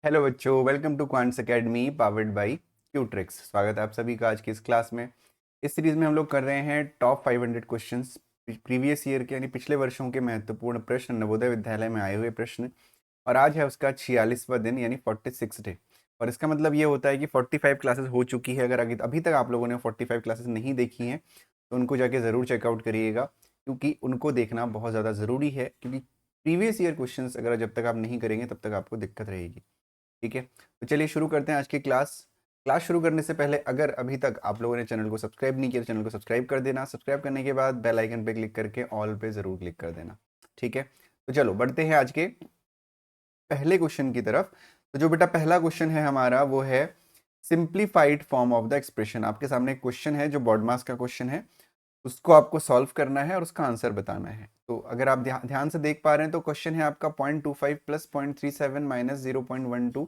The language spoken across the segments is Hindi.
हेलो बच्चों, welcome to Quants Academy powered by Qutrix. स्वागत है आप सभी का आज की इस क्लास में। इस सीरीज में हम लोग कर रहे हैं टॉप 500 क्वेश्चंस प्रीवियस ईयर के यानी पिछले वर्षों के महत्वपूर्ण प्रश्न, नवोदय विद्यालय में आए हुए प्रश्न। और आज है उसका 46वां दिन यानी 46 डे। और इसका मतलब ये होता है कि 45 क्लासेस हो चुकी है। अगर अभी तक आप लोगों ने 45 क्लासेस नहीं देखी हैं तो उनको जाके ज़रूर चेकआउट करिएगा, क्योंकि उनको देखना बहुत ज़्यादा ज़रूरी है। क्योंकि प्रीवियस ईयर क्वेश्चंस अगर जब तक आप नहीं करेंगे तब तक आपको दिक्कत रहेगी। ठीक है, तो चलिए शुरू करते हैं आज की क्लास। क्लास शुरू करने से पहले अगर अभी तक आप लोगों ने चैनल को सब्सक्राइब नहीं किया तो चैनल को सब्सक्राइब कर देना। सब्सक्राइब करने के बाद बेल आइकन पे क्लिक करके ऑल पे ज़रूर क्लिक कर देना। ठीक है, तो चलो बढ़ते हैं आज के पहले क्वेश्चन की तरफ। तो जो बेटा पहला क्वेश्चन है हमारा वो है simplified form of the expression. आपके सामने एक क्वेश्चन है जो बॉड मास का क्वेश्चन है, उसको आपको सॉल्व करना है और उसका आंसर बताना है। तो अगर आप ध्यान से देख पा रहे हैं तो क्वेश्चन है आपका 0.25 प्लस 0.37 माइनस 0.12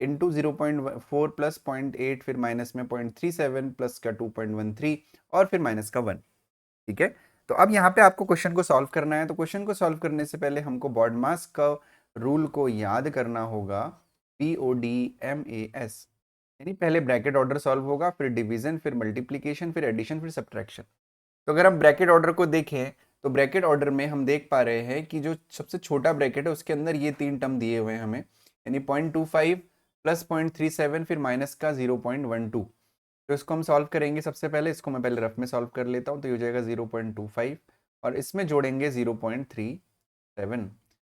इंटू 0.4 प्लस 0.8 फिर माइनस में 0.37 प्लस का 2.13 और फिर माइनस का 1। ठीक है, तो अब यहाँ पे आपको क्वेश्चन को सॉल्व करना है। तो क्वेश्चन को सॉल्व करने से पहले हमको बॉड मास का रूल को याद करना होगा। PODMAS, यानी पहले ब्रैकेट ऑर्डर सॉल्व होगा, फिर डिवीजन, फिर मल्टीप्लीकेशन, फिर एडिशन, फिर सब्ट्रैक्शन। तो अगर हम ब्रैकेट ऑर्डर को देखें तो ब्रैकेट ऑर्डर में हम देख पा रहे हैं कि जो सबसे छोटा ब्रैकेट है उसके अंदर ये तीन टर्म दिए हुए हैं हमें, यानी 0.25 प्लस 0.37 फिर माइनस का 0.12। तो इसको हम सॉल्व करेंगे। सबसे पहले इसको मैं पहले रफ में सॉल्व कर लेता हूँ। तो ये हो जाएगा 0.25 और इसमें जोड़ेंगे 0.37।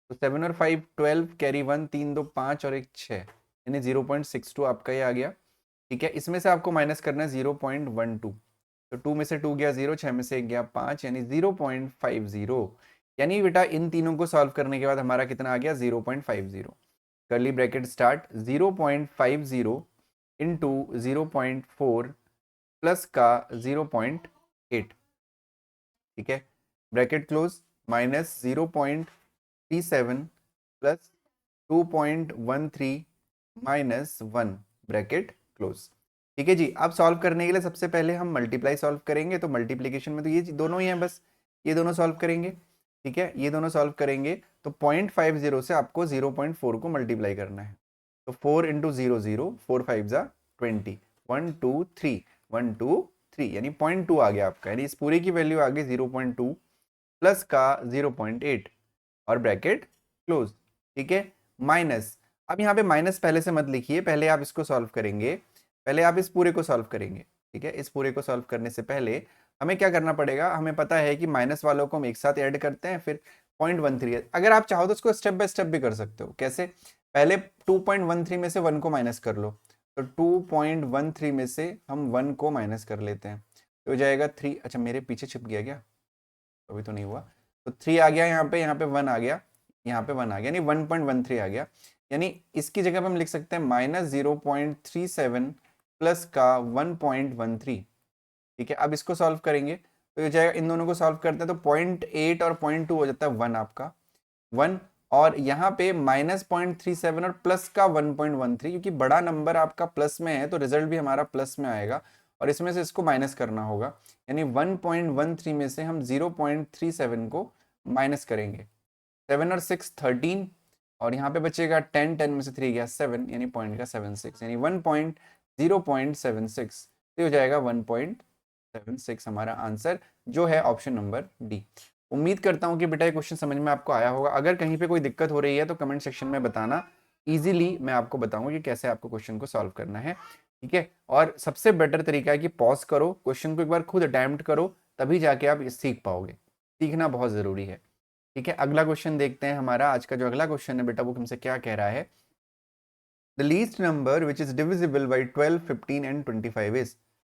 तो 7 और 5 12, कैरी 1, 3 2 5 और 1 6, यानी 0.62 आपका ये आ गया। ठीक है, इसमें से आपको माइनस करना है 0.12। तो 2 में से 2 गया 0, 6 में से 1 गया 5, यानी 0.50। यानी बेटा इन तीनों को सॉल्व करने के बाद हमारा कितना आ गया 0.50। करली ब्रैकेट स्टार्ट, 0.50 इंटू 0.4 प्लस का 0.8। ठीक है, bracket close, minus 0.37 plus 2.13 minus 1, bracket close. ठीक है जी, अब सॉल्व करने के लिए सबसे पहले हम मल्टीप्लाई सॉल्व करेंगे। तो मल्टीप्लीकेशन में तो ये दोनों ही हैं, बस ये दोनों सॉल्व करेंगे। ठीक है, ये दोनों सॉल्व करेंगे तो 0.50 से आपको 0.4 को मल्टीप्लाई करना है। तो 4 इंटू 0 0, 4 5 जा 20, 1 2 3, 1 2 3, यानी 0.2 आ गया आपका। यानी इस पूरे की वैल्यू आ गई 0.2 प्लस का 0.8 और ब्रैकेट क्लोज। ठीक है, माइनस, अब यहाँ पे माइनस पहले से मत लिखिए, पहले आप इसको सॉल्व करेंगे। पहले आप इस पूरे को सॉल्व करेंगे। ठीक है, इस पूरे को सॉल्व करने से पहले हमें क्या करना पड़ेगा, हमें पता है कि माइनस वालों को हम एक साथ ऐड करते हैं, फिर 0.13। अगर आप चाहो तो उसको स्टेप बाय स्टेप भी कर सकते हो। कैसे, पहले 2.13 में से 1 को माइनस कर लो। तो 2.13 में से हम 1 को माइनस कर लेते हैं तो हो जाएगा 3। अच्छा, मेरे पीछे छिप गया क्या, अभी तो नहीं हुआ। तो 3 आ गया यहाँ पे 1 आ गया, यहाँ पे 1 आ गया, यानी 1.13 आ गया। यानी इसकी जगह पे हम लिख सकते हैं माइनस 0.37 प्लस का 1.13। ठीक है, अब इसको सॉल्व करेंगे तो ये जाएगा, इन दोनों को सॉल्व करते हैं तो 0.8 और 0.2 हो जाता है 1 आपका 1। और यहाँ पे माइनस 0.37 और प्लस का 1.13, क्योंकि बड़ा नंबर आपका प्लस में है तो रिजल्ट भी हमारा प्लस में आएगा और इसमें से इसको माइनस करना होगा। यानी 1.13 में से हम 0.37 को माइनस करेंगे। 7 और 6 13, और यहाँ पे बचेगा 10, 10 में से 3 गया 7, यानी पॉइंट का 76, यानी 1.0.76। तो हो जाएगा 1.76 हमारा आंसर, जो है ऑप्शन नंबर डी। उम्मीद करता हूँ कि बेटा ये क्वेश्चन समझ में आपको आया होगा। अगर कहीं पे कोई दिक्कत हो रही है तो कमेंट सेक्शन में बताना, इजीली मैं आपको बताऊंगा कि कैसे आपको क्वेश्चन को सॉल्व करना है। ठीक है, और सबसे बेटर तरीका है कि पॉज करो, क्वेश्चन को एक बार खुद अटेम्प्ट करो, तभी जाके आप सीख पाओगे। सीखना बहुत जरूरी है। ठीक है, अगला क्वेश्चन देखते हैं। हमारा आज का जो अगला क्वेश्चन है बेटा वो हमसे क्या कह रहा है, the least number which is divisible by 12, 15 and 25 is,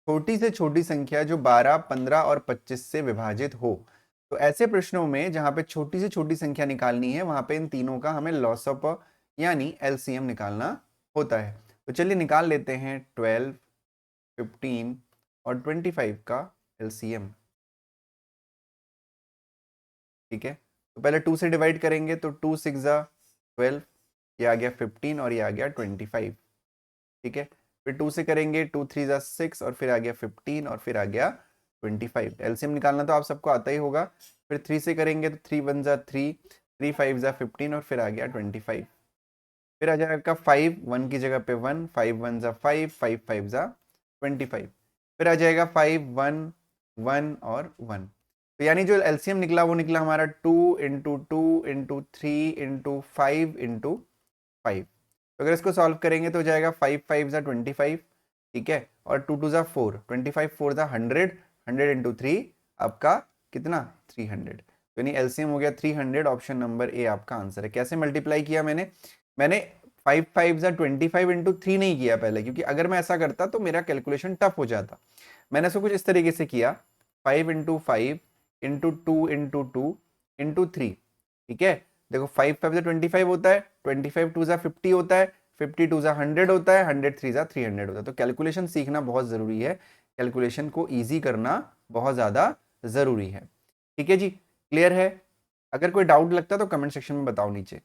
छोटी से छोटी संख्या जो 12, 15 और 25 से विभाजित हो। तो ऐसे प्रश्नों में जहां पे छोटी से छोटी संख्या निकालनी है वहां पे इन तीनों का हमें लॉसअप यानी एलसीएम निकालना होता है। तो चलिए निकाल लेते हैं 12, 15 और 25 का एलसीएम। ठीक है, तो पहले 2 से डिवाइड करेंगे तो 2 6 12, ये आ गया 15 और ये आ गया 25। ठीक है, फिर 2 से करेंगे, 2 3 6 और फिर आ गया 15 और फिर आ गया 25। एलसीएम निकालना तो आप सबको आता ही होगा। फिर 3 से करेंगे तो 3 1 3, 3 5 15 और फिर आ गया 25। फिर आ जाएगा 5, 1 की जगह पे 1, 5 1 जा 5, 5 5 जा 25। फिर आ जाएगा 5 1 1 और 1। तो यानी जो एलसीएम निकला वो निकला हमारा 2 × 2 × 3 × 5 × 5। तो अगर इसको सॉल्व करेंगे तो हो जाएगा 5 5 जा 25, ठीक है, और 2 2 जा 4, 25 4 जा 100, 100 × 3 आपका कितना 300। तो यानी एलसीएम हो गया 300। ऑप्शन नंबर ए आपका आंसर है। कैसे मल्टीप्लाई किया मैंने 5 5 जा 25 × 3 नहीं किया पहले, क्योंकि अगर मैं ऐसा करता तो मेरा कैलकुलेशन टफ हो जाता। मैंने इसको कुछ इस तरीके से किया, 5 × 5 × 2 × 2 × 3, ठीक है। देखो 5 5 जा 25 होता है, 25 2 जा 50 होता है, 50 2 जा 100 होता है, 100 3 जा 300 होता है। तो कैलकुलेशन सीखना बहुत जरूरी है, कैलकुलेशन को ईजी करना बहुत ज्यादा जरूरी है। ठीक है जी, क्लियर है? अगर कोई डाउट लगता है तो कमेंट सेक्शन में बताओ नीचे।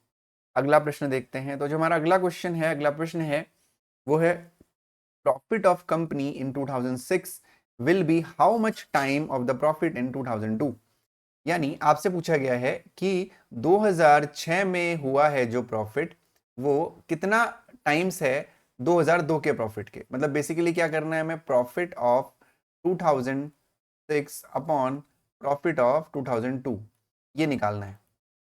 अगला प्रश्न देखते हैं। तो जो हमारा अगला क्वेश्चन है, अगला प्रश्न है वो है profit of company in 2006 will be how much time of the profit in 2002। यानी आपसे पूछा गया है कि 2006 में हुआ है जो प्रॉफिट वो कितना टाइम्स है 2002 के प्रॉफिट के। मतलब बेसिकली क्या करना है हमें, profit of 2006 upon profit of 2002 ये निकालना है,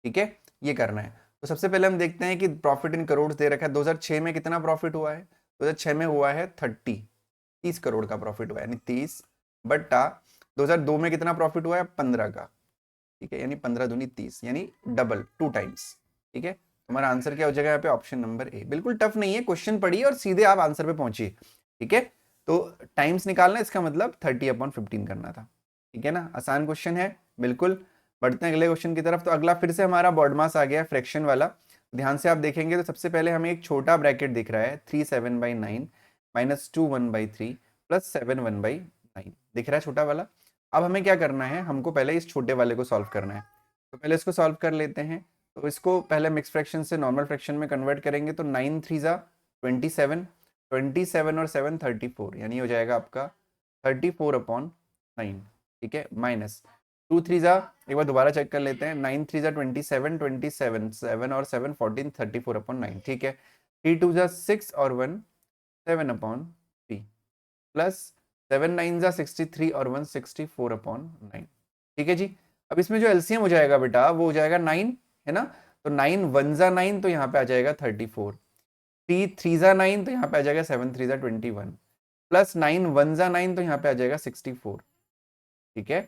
ठीक है, ये करना है। तो सबसे पहले हम देखते हैं कि प्रॉफिट इन करोड़ दे रखा है। 2006 में कितना प्रॉफिट हुआ है? 2006 में हुआ है 30 करोड़ का प्रॉफिट हुआ है, यानी 30 बट्टा 2002 में कितना प्रॉफिट हुआ है? 15 का, ठीक है, यानी 15 दूनी 30, यानी डबल 2 टाइम्स। ठीक है, हमारा आंसर क्या हो जाएगा यहाँ पे? Option number A. बिल्कुल टफ नहीं है, क्वेश्चन पढ़िए और सीधे आप आंसर पे पहुंचिए। ठीक है, तो टाइम्स निकालना, इसका मतलब 30/15 करना था। ठीक है ना, आसान क्वेश्चन है बिल्कुल। बढ़ते हैं अगले क्वेश्चन की तरफ। तो अगला फिर से हमारा बॉडमास आ गया, फ्रैक्शन वाला। ध्यान से आप देखेंगे तो सबसे पहले हमें एक छोटा ब्रैकेट दिख रहा है, 3 7/9 -2 1/3 +7 1/9 दिख रहा है छोटा वाला। अब हमें क्या करना है, हमको पहले इस छोटे वाले को सॉल्व करना है। तो पहले इसको सॉल्व कर लेते हैं। तो इसको पहले मिक्स फ्रैक्शन से नॉर्मल फ्रैक्शन में कन्वर्ट करेंगे तो 9 3 जा 27, 27 और 7 34, यानी हो जाएगा आपका 34/9। ठीक है, माइनस 2 3 जा, एक बार दोबारा चेक कर लेते हैं, 9 3 जा 27, 27 7 और 7 14 34/9। ठीक है, 3 2 जा 6 और 1 7/3 प्लस 7 9 जा 63 और 1 64/9। ठीक है जी, अब इसमें जो एलसीएम हो जाएगा बेटा वो हो जाएगा 9, है ना। तो 9 1 जा 9 तो यहाँ पे आ जाएगा 34, 3 3 जा 9 तो यहाँ पे आ जाएगा 7 3 जा 21, प्लस 9 1 जा 9 तो यहाँ पे आ जाएगा 64। ठीक है,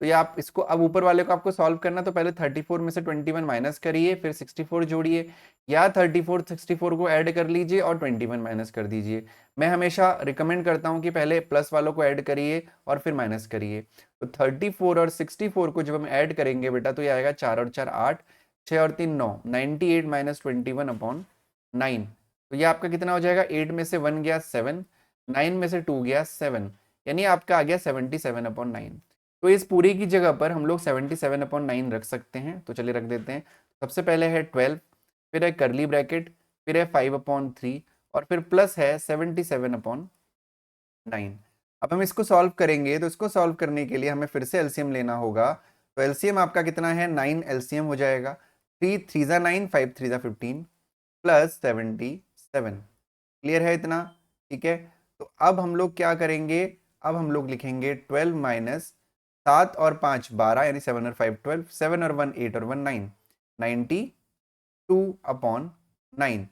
तो ये आप इसको अब ऊपर वाले को आपको सॉल्व करना, तो पहले 34 में से 21 माइनस करिए, फिर 64 जोड़िए, या 34 64 को ऐड कर लीजिए और 21 माइनस कर दीजिए। मैं हमेशा रिकमेंड करता हूं कि पहले प्लस वालों को ऐड करिए और फिर माइनस करिए। तो 34 और 64 को जब हम ऐड करेंगे बेटा तो ये आएगा 4 और 4 8, 6 और 3 9, 98 - 21/9। तो ये आपका कितना हो जाएगा? 8 में से 1 गया 7, 9 में से 2 गया 7, यानी आपका आ गया 77/9। तो इस पूरी की जगह पर हम लोग 77/9 रख सकते हैं। तो चलिए रख देते हैं। सबसे पहले है 12, फिर है करली ब्रैकेट, फिर है 5/3 और फिर प्लस है 77/9। अब हम इसको सॉल्व करेंगे, तो इसको सॉल्व करने के लिए हमें फिर से एलसीएम लेना होगा। तो एलसीएम आपका कितना है? 9 एलसीएम हो जाएगा। 3 3 जा 9, 5 3 जा 15 प्लस 77। क्लियर है इतना? ठीक है, तो अब हम लोग क्या करेंगे, अब हम लोग लिखेंगे 12 माइनस 7 और 5 12, यानी 7 और 5 12, 7 और 1 8 और 1 9, 92/9।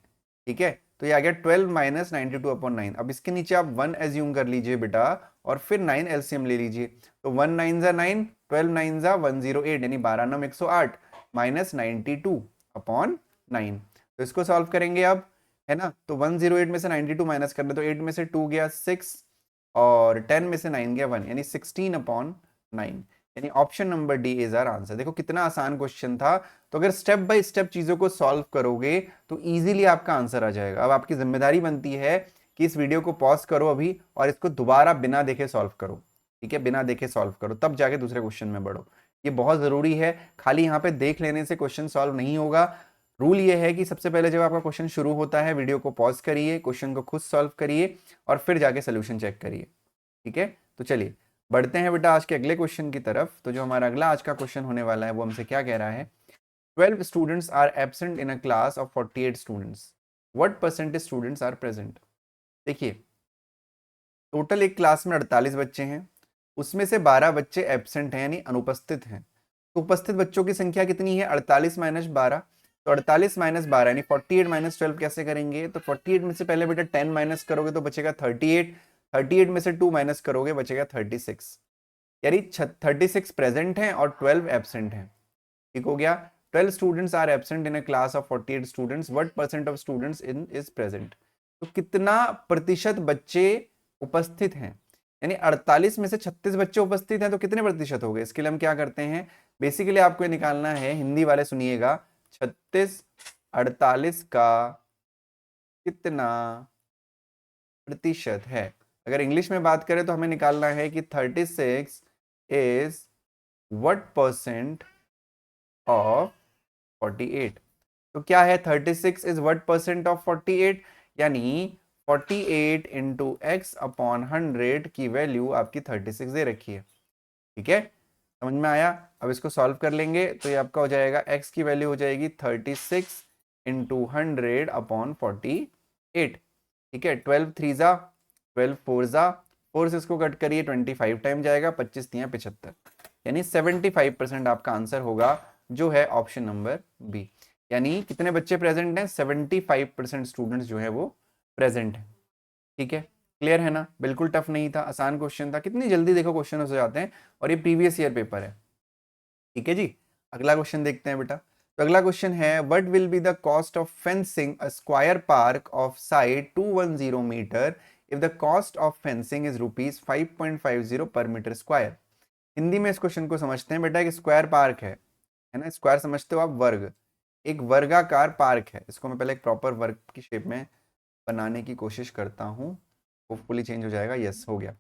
ठीक है, तो ये आ गया 12 माइनस 92/9। अब इसके नीचे आप 1 एज्यूम कर लीजिए बेटा और फिर 9 एलसीएम ले लीजिए। तो 1 9 जा 9, 12 9 जा 108, यानी 12 9 108 माइनस 92/9। तो इसको सॉल्व करेंगे अब, है ना। तो 108 में से 92 माइनस करना, तो 8 में से 2 गया 6 और 10 में से 9 गया 1, यानी 16/9। यानी option number D is our answer. देखो कितना आसान क्वेश्चन था। तो अगर स्टेप बाय स्टेप चीजों को सॉल्व करोगे तो इजीली आपका आंसर आ जाएगा। अब आपकी जिम्मेदारी बनती है कि इस वीडियो को पॉज करो अभी और इसको दोबारा बिना देखे सॉल्व करो। ठीक है, बिना देखे सॉल्व करो, तब जाके दूसरे क्वेश्चन में बढ़ो। ये बहुत जरूरी है, खाली यहाँ पे देख लेने से क्वेश्चन सॉल्व नहीं होगा। रूल ये है कि सबसे पहले जब आपका क्वेश्चन शुरू होता है वीडियो को पॉज करिए, क्वेश्चन को खुद सॉल्व करिए और फिर जाके सोल्यूशन चेक करिए। ठीक है, तो चलिए बढ़ते हैं बेटा आज के अगले क्वेश्चन की तरफ। तो जो हमारा अगला आज का क्वेश्चन होने वाला है वो हमसे क्या कह रहा है, 12 students are absent in a class of 48 students. What percentage students are present. देखिए टोटल एक क्लास में 48 बच्चे हैं, उसमें से 12 बच्चे एब्सेंट हैं यानी अनुपस्थित हैं। तो उपस्थित बच्चों की संख्या कितनी है? 48 माइनस 12। तो 48 माइनस 12 यानी 48 माइनस 12 कैसे करेंगे? तो 48 में से पहले बेटा 10 माइनस करोगे तो बचेगा 38। 38 में से 2 माइनस करोगे बचेगा 36। यानी 36 प्रेजेंट हैं और 12 एब्सेंट हैं। ठीक हो गया। 12 students are absent in a class of 48 students, what percent of students in is present. तो कितना प्रतिशत बच्चे उपस्थित हैं? यानी 48 में से 36 बच्चे उपस्थित हैं तो कितने प्रतिशत हो गए? इसके लिए हम क्या करते हैं, बेसिकली आपको ये निकालना है, हिंदी वाले सुनिएगा, 36 48 का कितना प्रतिशत है। अगर इंग्लिश में बात करें तो हमें निकालना है कि 36 इज व्हाट परसेंट ऑफ 48। तो क्या है 36 इज व्हाट परसेंट ऑफ 48? यानी 48 इंटू एक्स अपॉन 100 की वैल्यू आपकी 36 दे रखी है। ठीक है, समझ में आया? अब इसको सॉल्व कर लेंगे तो ये आपका हो जाएगा, x की वैल्यू हो जाएगी 36 इंटू 100 अपॉन 48। ठीक है, 12 3 जा 12 4 जा 4 से इसको कट करिए 25 टाइम जाएगा, 25 तियां 75, यानी 75% आपका आंसर होगा, जो है ऑप्शन नंबर बी। यानी कितने बच्चे प्रेजेंट हैं? 75% स्टूडेंट्स जो है वो प्रेजेंट हैं। ठीक है, क्लियर है ना? बिल्कुल टफ नहीं था, आसान क्वेश्चन था। कितनी जल्दी देखो क्वेश्चन हो जाते हैं, और ये प्रीवियस ईयर पेपर है। ठीक है जी, अगला क्वेश्चन देखते हैं बेटा। तो अगला क्वेश्चन है, what will be the cost of fencing a square park of side 210 metre if the cost of fencing is ₹5.50 per metre square. Hindi में इस क्वेश्चन को समझते हैं बेटा। एक स्क्वायर पार्क है ना, स्क्वायर समझते हो आप, वर्ग, एक वर्गाकार पार्क है। इसको मैं पहले एक प्रॉपर वर्ग की शेप में बनाने की कोशिश करता हूँ, होपफुली चेंज हो जाएगा। यस, हो गया।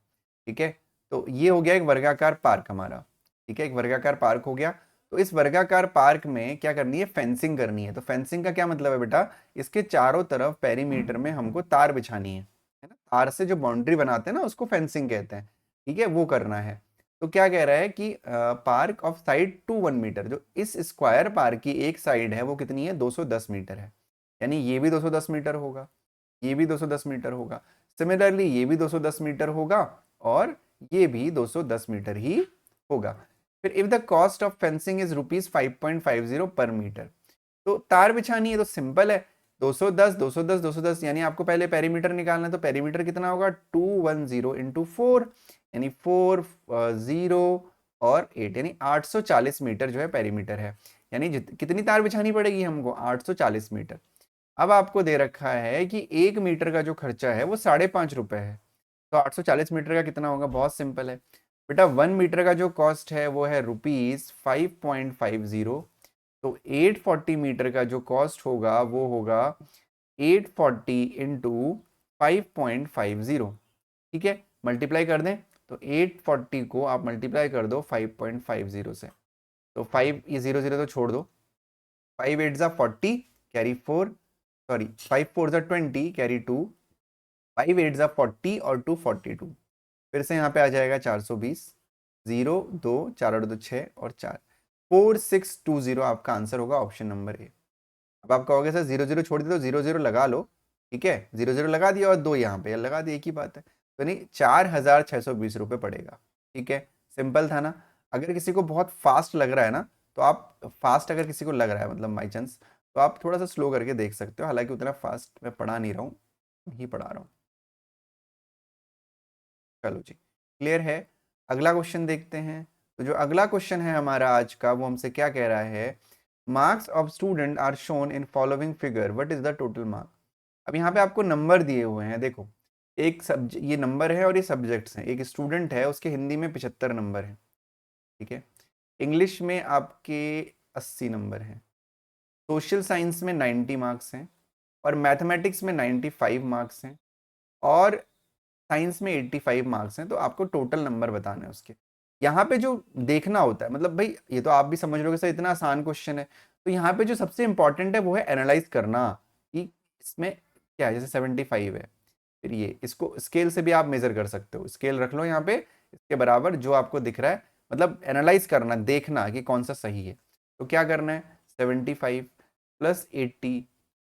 ठीक है, तो ये हो गया एक वर्गाकार पार्क हमारा। ठीक है, एक वर्गाकार पार्क हो गया। तो इस वर्गाकार पार्क में क्या करनी है? फेंसिंग करनी है। तो फेंसिंग का क्या मतलब है बेटा? इसके चारों तरफ पेरीमीटर में हमको तार बिछानी है ना, तार से जो बाउंड्री बनाते हैं ना उसको फेंसिंग कहते हैं। ठीक है, वो करना है। तो क्या कह रहा है कि पार्क ऑफ साइड 2 1 मीटर, जो इस स्क्वायर पार्क की एक साइड है वो कितनी है? 210 मीटर है। यानी ये भी 210 मीटर होगा, ये भी 210 मीटर होगा, सिमिलरली ये भी 210 मीटर होगा, और ये भी 210 मीटर ही होगा। फिर if the cost of fencing is ₹5.50 per metre, तो तार बिछानी है तो सिंपल है, 210 210 210, यानी आपको पहले पेरीमीटर निकालना है। तो पेरीमीटर कितना होगा? 210 इंटू 4, यानी 4 0 और 8, यानी 840 मीटर जो है पेरीमीटर है। यानी कितनी तार बिछानी पड़ेगी हमको? 840 मीटर। अब आपको दे रखा है कि 1 मीटर का जो खर्चा है वो ₹5.5 है। तो 840 मीटर का कितना होगा? बहुत सिंपल है बेटा, 1 मीटर का जो कॉस्ट है वो है ₹5.50। तो 840 मीटर का जो कॉस्ट होगा वो होगा 840 इंटू 5.50। ठीक है, मल्टीप्लाई कर दें तो 840 को आप मल्टीप्लाई कर दो 5.50 से। तो 5, ये 0 0 तो छोड़ दो, 5 8 जा 40 कैरी 4, सॉरी 5 4 जा 20 कैरी 2, 5 8 जा 40 और 2 42। फिर से यहाँ पे आ जाएगा 420, 0 2 4 और 2 6 और 4, 4620 आपका आंसर होगा, ऑप्शन नंबर ए। अब आप कहोगे सर 0 0 छोड़ दे तो 0 0 लगा लो। ठीक है, 0 0 लगा दिया और 2 यहाँ पे लगा दिया, एक ही बात है। तो नहीं, 4620 पड़ेगा। ठीक है, सिंपल था ना। अगर किसी को बहुत फास्ट लग रहा है ना, तो आप फास्ट, अगर किसी को लग रहा है मतलब बाई चांस, तो आप थोड़ा सा स्लो करके देख सकते हो। हालांकि उतना फास्ट मैं पढ़ा नहीं रहा हूँ, नहीं पढ़ा रहा हूँ। चलो जी, क्लियर है। अगला क्वेश्चन देखते हैं। तो जो अगला क्वेश्चन है हमारा आज का, वो हमसे क्या कह रहा है, marks of student are shown in following figure, what is the total mark. अब यहाँ पे आपको नंबर दिए हुए हैं, देखो एक ये नंबर है और ये सब्जेक्ट्स हैं। एक स्टूडेंट है, उसके हिंदी में 75 नंबर है। ठीक है, इंग्लिश में आपके 80 नंबर हैं, सोशल साइंस में 90 मार्क्स हैं, और मैथमेटिक्स में 95 मार्क्स हैं, और साइंस में 85 मार्क्स हैं। तो आपको टोटल नंबर बताने हैं उसके। यहाँ पे जो देखना होता है, मतलब भाई ये तो आप भी समझ लोगे सर, इतना आसान क्वेश्चन है। तो यहाँ पे जो सबसे इंपॉर्टेंट है वो है एनालाइज करना कि इसमें क्या है। जैसे 75 है, फिर ये, इसको स्केल से भी आप मेजर कर सकते हो, स्केल रख लो यहाँ पे इसके बराबर जो आपको दिख रहा है, मतलब एनालाइज करना, देखना कि कौन सा सही है। तो क्या करना है, 75 प्लस 80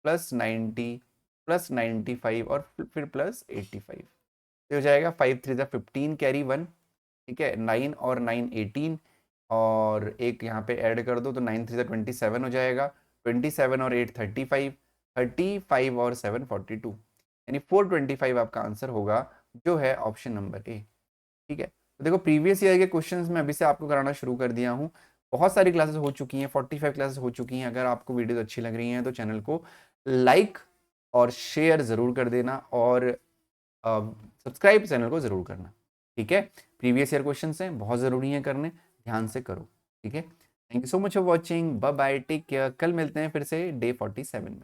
प्लस 90 प्लस 95 और फिर प्लस 85, तो हो जाएगा 5 3 15 कैरी 1, ठीक है, 9 और 9 18, और एक यहाँ पे ऐड कर दो तो 9 3 27 हो जाएगा, 27 और 8 35, 35 और 7 42, यानी 425 आपका आंसर होगा, जो है ऑप्शन नंबर ए। ठीक है, तो देखो प्रीवियस ईयर के क्वेश्चंस मैं अभी से आपको कराना शुरू कर दिया हूँ। बहुत सारी क्लासेस हो चुकी हैं, 45 क्लासेस हो चुकी हैं। अगर आपको वीडियोस अच्छी लग रही हैं तो चैनल को लाइक और शेयर ज़रूर कर देना, और सब्सक्राइब चैनल को ज़रूर करना। ठीक है, प्रीवियस ईयर क्वेश्चन हैं, बहुत ज़रूरी हैं करने, ध्यान से करो। ठीक है, thank you so much for watching, bye bye, take care. कल मिलते हैं फिर से डे 47 में।